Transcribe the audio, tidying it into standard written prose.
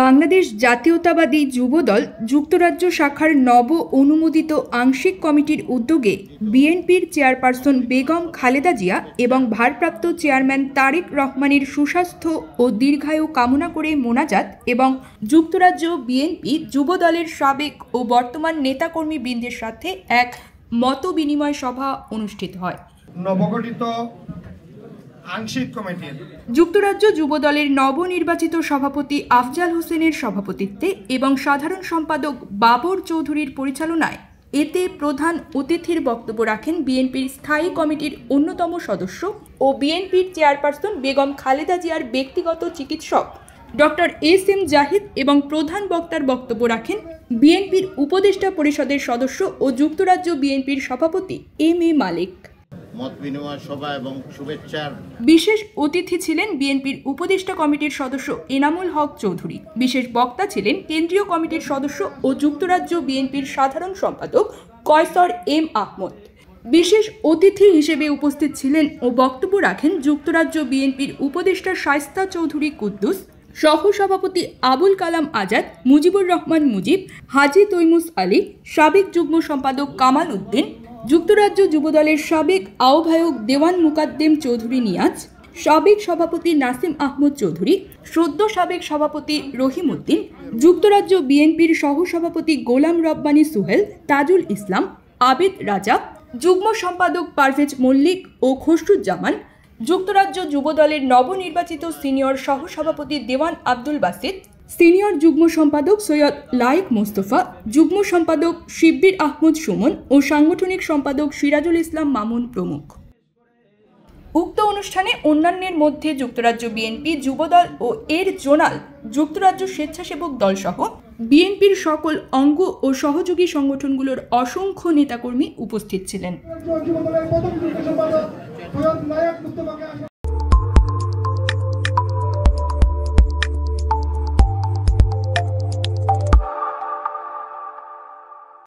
বাংলাদেশ জাতীয়তাবাদী যুবদল যুক্তরাজ্য শাখার নব অনুমোদিত আংশিক কমিটির উদ্যোগে বিএনপির চেয়ারপারসন বেগম খালেদা জিয়া এবং ভারপ্রাপ্ত চেয়ারম্যান তারেক রহমানের সুস্বাস্থ্য ও দীর্ঘায়ু কামনা করে মোনাজাত এবং যুক্তরাজ্য বিএনপি যুবদলের সাবেক ও বর্তমান নেতাকর্মী বৃন্দের সাথে এক মত বিনিময় সভা অনুষ্ঠিত হয়। নবগঠিত আংশিক কমিটির যুক্তরাজ্য যুবদলের নবনির্বাচিত সভাপতি আফজাল হোসেনের সভাপতিত্বে এবং সাধারণ সম্পাদক বাবর চৌধুরীর পরিচালনায় এতে প্রধান অতিথির বক্তব্য রাখেন বিএনপির স্থায়ী কমিটির অন্যতম সদস্য ও বিএনপির চেয়ারপারসন বেগম খালেদা জিয়ার ব্যক্তিগত চিকিৎসক ডক্টর এস.এম. জাহিদ এবং প্রধান বক্তার বক্তব্য রাখেন বিএনপির উপদেষ্টা পরিষদের সদস্য ও যুক্তরাজ্য বিএনপির সভাপতি এম.এ. মালিক। মত বিনিময় সভা এবং শুভেচ্ছার বিশেষ অতিথি ছিলেন বিএনপির উপদেষ্টা কমিটির সদস্য এনামুল হক চৌধুরী। বিশেষ বক্তা ছিলেন কেন্দ্রীয় কমিটির সদস্য ও যুক্তরাজ্য বিএনপির সাধারণ সম্পাদক কয়সর এম আহমদ। বিশেষ অতিথি হিসেবে উপস্থিত ছিলেন ও বক্তব্য রাখেন যুক্তরাজ্য বিএনপির উপদেষ্টা শায়েস্তা চৌধুরী কুদ্দুস, সহসভাপতি আবুল কালাম আজাদ, মুজিবুর রহমান মুজিব, হাজী তৈমুস আলী, সাবেক যুগ্ম সম্পাদক কামাল উদ্দিন, যুক্তরাজ্য যুবদলের সাবেক আহ্বায়ক দেওয়ান মুকাদ্দেম চৌধুরী নিয়াজ, সাবেক সভাপতি নাসিম আহমদ চৌধুরী, সদ্য সাবেক সভাপতি রহিম উদ্দিন, যুক্তরাজ্য বিএনপির সহসভাপতি গোলাম রব্বানী সুহেল, তাজুল ইসলাম, আবেদ রাজা, যুগ্ম সম্পাদক পারভেজ মল্লিক ও খসরুজ্জামান, যুক্তরাজ্য যুবদলের নবনির্বাচিত সিনিয়র সহসভাপতি দেওয়ান আব্দুল বাসিত, সিনিয়র যুগ্ম সম্পাদক সৈয়দ লায়েক মোস্তফা, যুগ্ম সম্পাদক শিব্বির আহমদ সুমন ও সাংগঠনিক সম্পাদক সিরাজুল ইসলাম মামুন প্রমুখ। উক্ত অনুষ্ঠানে অন্যান্যের মধ্যে যুক্তরাজ্য বিএনপি যুবদল ও এর জোনাল যুক্তরাজ্য স্বেচ্ছাসেবক দল সহ বিএনপির সকল অঙ্গ ও সহযোগী সংগঠনগুলোর অসংখ্য নেতাকর্মী উপস্থিত ছিলেন।